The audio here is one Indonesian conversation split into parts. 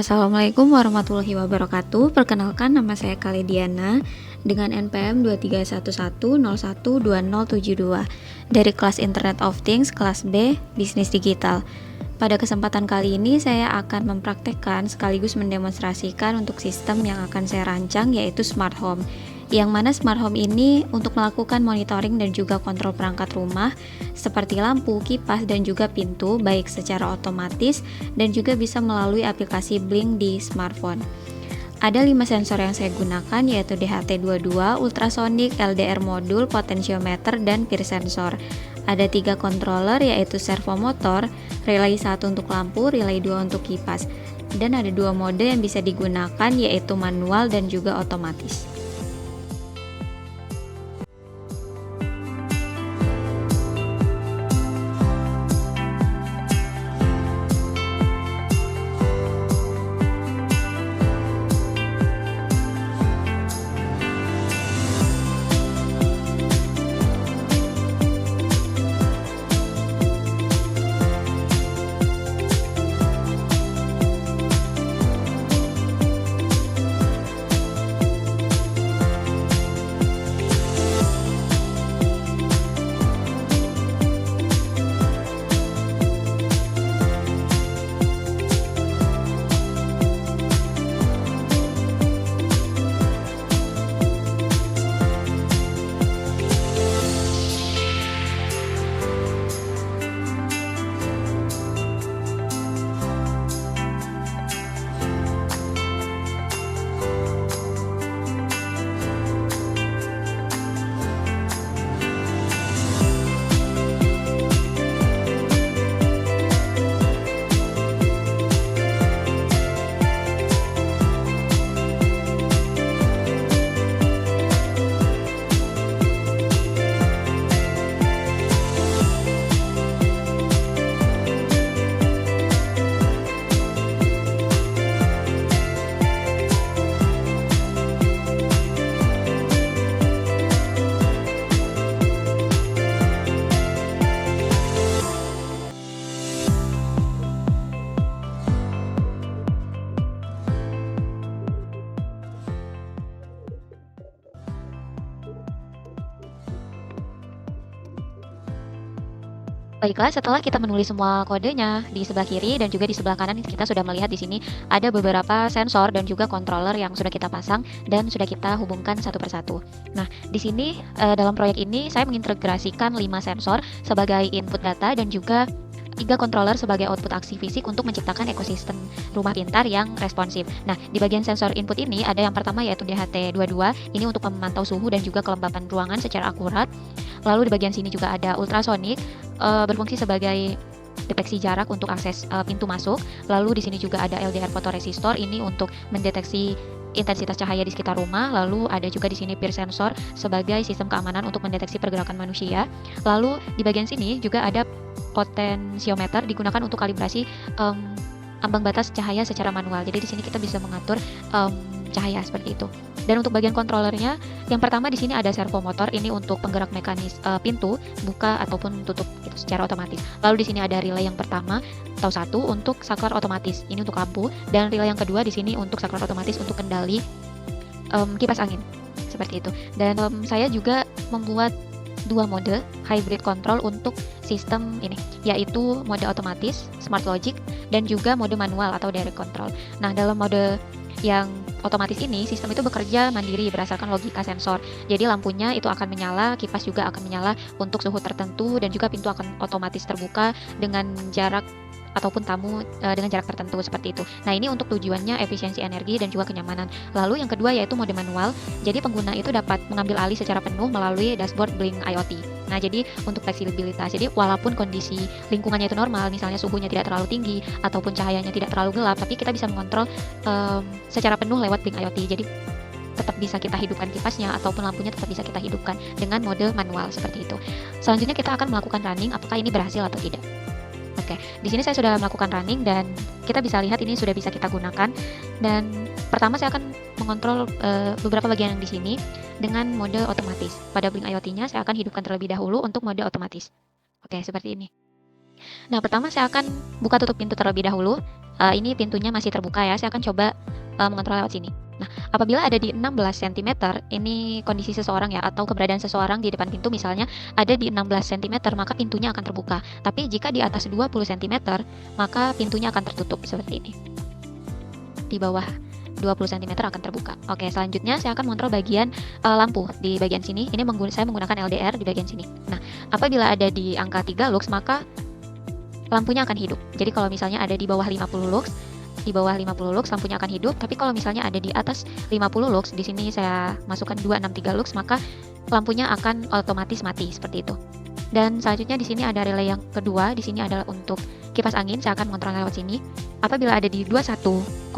Assalamualaikum warahmatullahi wabarakatuh. Perkenalkan, nama saya Kalidiana dengan NPM 2311012072 dari kelas Internet of Things kelas B Bisnis Digital. Pada kesempatan kali ini saya akan mempraktekkan sekaligus mendemonstrasikan untuk sistem yang akan saya rancang, yaitu Smart Home. Yang mana Smart Home ini untuk melakukan monitoring dan juga kontrol perangkat rumah seperti lampu, kipas, dan juga pintu, baik secara otomatis dan juga bisa melalui aplikasi Blink di smartphone. Ada 5 sensor yang saya gunakan, yaitu DHT22, ultrasonic, LDR modul, potentiometer, dan peer sensor. Ada 3 controller, yaitu servo motor, relay 1 untuk lampu, relay 2 untuk kipas. Dan ada 2 mode yang bisa digunakan, yaitu manual dan juga otomatis. Baiklah, setelah kita menulis semua kodenya di sebelah kiri dan juga di sebelah kanan, kita sudah melihat di sini ada beberapa sensor dan juga controller yang sudah kita pasang dan sudah kita hubungkan satu persatu. Nah, di sini dalam proyek ini saya mengintegrasikan 5 sensor sebagai input data dan juga 3 controller sebagai output aksi fisik untuk menciptakan ekosistem rumah pintar yang responsif. Nah, di bagian sensor input ini ada yang pertama, yaitu DHT22. Ini untuk memantau suhu dan juga kelembapan ruangan secara akurat. Lalu di bagian sini juga ada ultrasonic, berfungsi sebagai deteksi jarak untuk akses pintu masuk. Lalu di sini juga ada LDR fotoresistor, ini untuk mendeteksi intensitas cahaya di sekitar rumah. Lalu ada juga di sini peer sensor sebagai sistem keamanan untuk mendeteksi pergerakan manusia. Lalu di bagian sini juga ada potentiometer, digunakan untuk kalibrasi ambang batas cahaya secara manual. Jadi di sini kita bisa mengatur cahaya seperti itu. Dan untuk bagian kontrolernya, yang pertama di sini ada servo motor, ini untuk penggerak mekanis pintu buka ataupun tutup gitu secara otomatis. Lalu di sini ada relay yang pertama atau 1 untuk saklar otomatis, ini untuk lampu, dan relay yang kedua di sini untuk saklar otomatis untuk kendali kipas angin seperti itu. Dan saya juga membuat 2 mode hybrid control untuk sistem ini, yaitu mode otomatis smart logic dan juga mode manual atau direct control. Nah, dalam mode yang otomatis ini, sistem itu bekerja mandiri berdasarkan logika sensor. Jadi lampunya itu akan menyala, kipas juga akan menyala untuk suhu tertentu, dan juga pintu akan otomatis terbuka dengan jarak ataupun tamu dengan jarak tertentu seperti itu. Nah, ini untuk tujuannya efisiensi energi dan juga kenyamanan. Lalu yang kedua yaitu mode manual. Jadi pengguna itu dapat mengambil alih secara penuh melalui dashboard Blink IoT. Nah, jadi untuk fleksibilitas. Jadi walaupun kondisi lingkungannya itu normal, misalnya suhunya tidak terlalu tinggi ataupun cahayanya tidak terlalu gelap, tapi kita bisa mengontrol secara penuh lewat Blink IoT. Jadi tetap bisa kita hidupkan kipasnya ataupun lampunya tetap bisa kita hidupkan dengan mode manual seperti itu. Selanjutnya kita akan melakukan running, apakah ini berhasil atau tidak. Oke, di sini saya sudah melakukan running dan kita bisa lihat ini sudah bisa kita gunakan. Dan pertama saya akan mengontrol beberapa bagian yang di sini dengan mode otomatis. Pada Blink IoT-nya saya akan hidupkan terlebih dahulu untuk mode otomatis. Oke, seperti ini. Nah, pertama saya akan buka tutup pintu terlebih dahulu. Ini pintunya masih terbuka ya, saya akan coba mengontrol lewat sini. Nah, apabila ada di 16 cm, ini kondisi seseorang ya, atau keberadaan seseorang di depan pintu misalnya ada di 16 cm, maka pintunya akan terbuka. Tapi jika di atas 20 cm, maka pintunya akan tertutup seperti ini. Di bawah 20 cm akan terbuka. Oke, selanjutnya saya akan mengontrol bagian lampu di bagian sini. Ini saya menggunakan LDR di bagian sini. Nah, apabila ada di angka 3 lux, maka lampunya akan hidup. Jadi kalau misalnya ada di bawah 50 lux, lampunya akan hidup. Tapi kalau misalnya ada di atas 50 lux, di sini saya masukkan 263 lux, maka lampunya akan otomatis mati seperti itu. Dan selanjutnya di sini ada relay yang kedua. Di sini adalah untuk kipas angin. Saya akan mengontrol lewat sini. Apabila ada di 21,2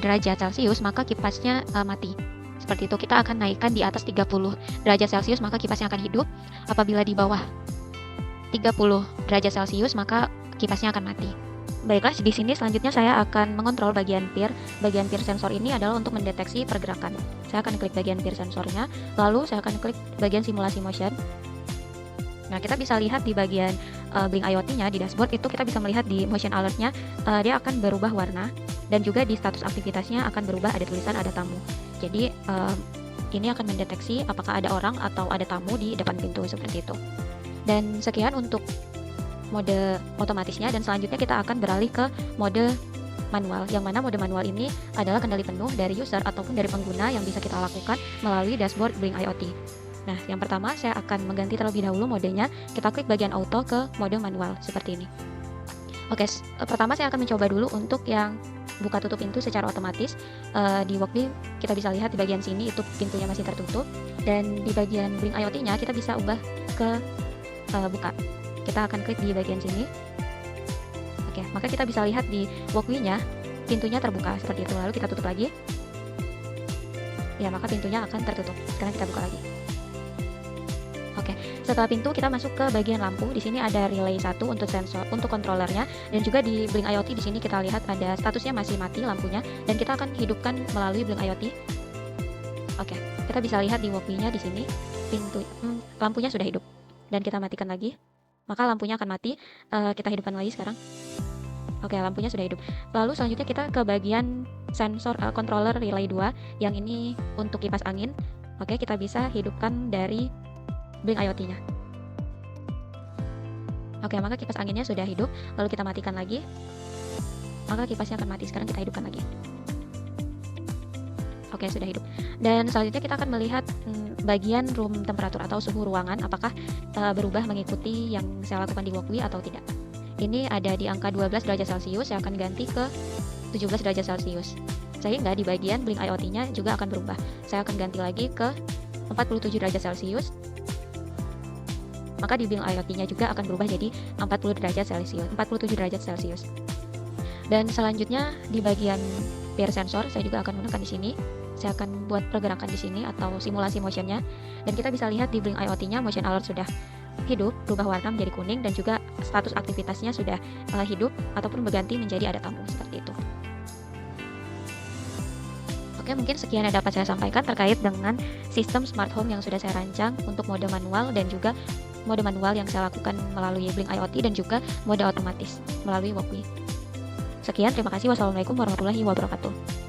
derajat Celcius, maka kipasnya mati. Seperti itu. Kita akan naikkan di atas 30 derajat Celcius, maka kipasnya akan hidup. Apabila di bawah 30 derajat Celcius, maka kipasnya akan mati. Baiklah, di sini selanjutnya saya akan mengontrol bagian peer. Bagian peer sensor ini adalah untuk mendeteksi pergerakan. Saya akan klik bagian peer sensornya, lalu saya akan klik bagian simulasi motion. Nah, kita bisa lihat di bagian Blink IoT-nya di dashboard itu kita bisa melihat di motion alert-nya dia akan berubah warna, dan juga di status aktivitasnya akan berubah, ada tulisan ada tamu. Jadi ini akan mendeteksi apakah ada orang atau ada tamu di depan pintu seperti itu. Dan sekian untuk mode otomatisnya, dan selanjutnya kita akan beralih ke mode manual, yang mana mode manual ini adalah kendali penuh dari user ataupun dari pengguna yang bisa kita lakukan melalui dashboard Blink IoT. Nah, yang pertama saya akan mengganti terlebih dahulu modenya. Kita klik bagian auto ke mode manual seperti ini. Oke, pertama saya akan mencoba dulu untuk yang buka tutup pintu secara otomatis. Di Walkbee kita bisa lihat di bagian sini itu pintunya masih tertutup, dan di bagian Blink IoT-nya kita bisa ubah ke buka. Kita akan klik di bagian sini. Oke, maka kita bisa lihat di Walkbee-nya pintunya terbuka seperti itu. Lalu kita tutup lagi. Ya, maka pintunya akan tertutup. Sekarang kita buka lagi. Oke, setelah pintu kita masuk ke bagian lampu. Di sini ada relay 1 untuk sensor, untuk controllernya, dan juga di Blink IoT di sini kita lihat ada statusnya masih mati lampunya, dan kita akan hidupkan melalui Blink IoT. Oke, kita bisa lihat di Walkbee-nya di sini lampunya sudah hidup, dan kita matikan lagi, maka lampunya akan mati. Kita hidupkan lagi sekarang. Oke, lampunya sudah hidup. Lalu selanjutnya kita ke bagian sensor controller relay 2, yang ini untuk kipas angin. Oke, kita bisa hidupkan dari Blink IoT-nya. Oke, maka kipas anginnya sudah hidup. Lalu kita matikan lagi, maka kipasnya akan mati. Sekarang kita hidupkan lagi. Oke, sudah hidup. Dan selanjutnya kita akan melihat bagian room temperatur atau suhu ruangan, apakah berubah mengikuti yang saya lakukan di Walkbee atau tidak. Ini ada di angka 12 derajat Celcius, saya akan ganti ke 17 derajat Celcius. Sehingga di bagian Blink IoT-nya juga akan berubah. Saya akan ganti lagi ke 47 derajat Celcius. Maka di Blink IoT-nya juga akan berubah jadi 47 derajat Celcius. Dan selanjutnya di bagian peer sensor saya juga akan menggunakan di sini. Saya akan buat pergerakan di sini atau simulasi motionnya, dan kita bisa lihat di Blink IoT-nya motion alert sudah hidup, berubah warna menjadi kuning, dan juga status aktivitasnya sudah hidup ataupun berganti menjadi ada tamu seperti itu. Oke, mungkin sekian yang dapat saya sampaikan terkait dengan sistem smart home yang sudah saya rancang untuk mode manual, dan juga mode manual yang saya lakukan melalui Blink IoT, dan juga mode otomatis melalui Walkbee. Sekian, terima kasih. Wassalamualaikum warahmatullahi wabarakatuh.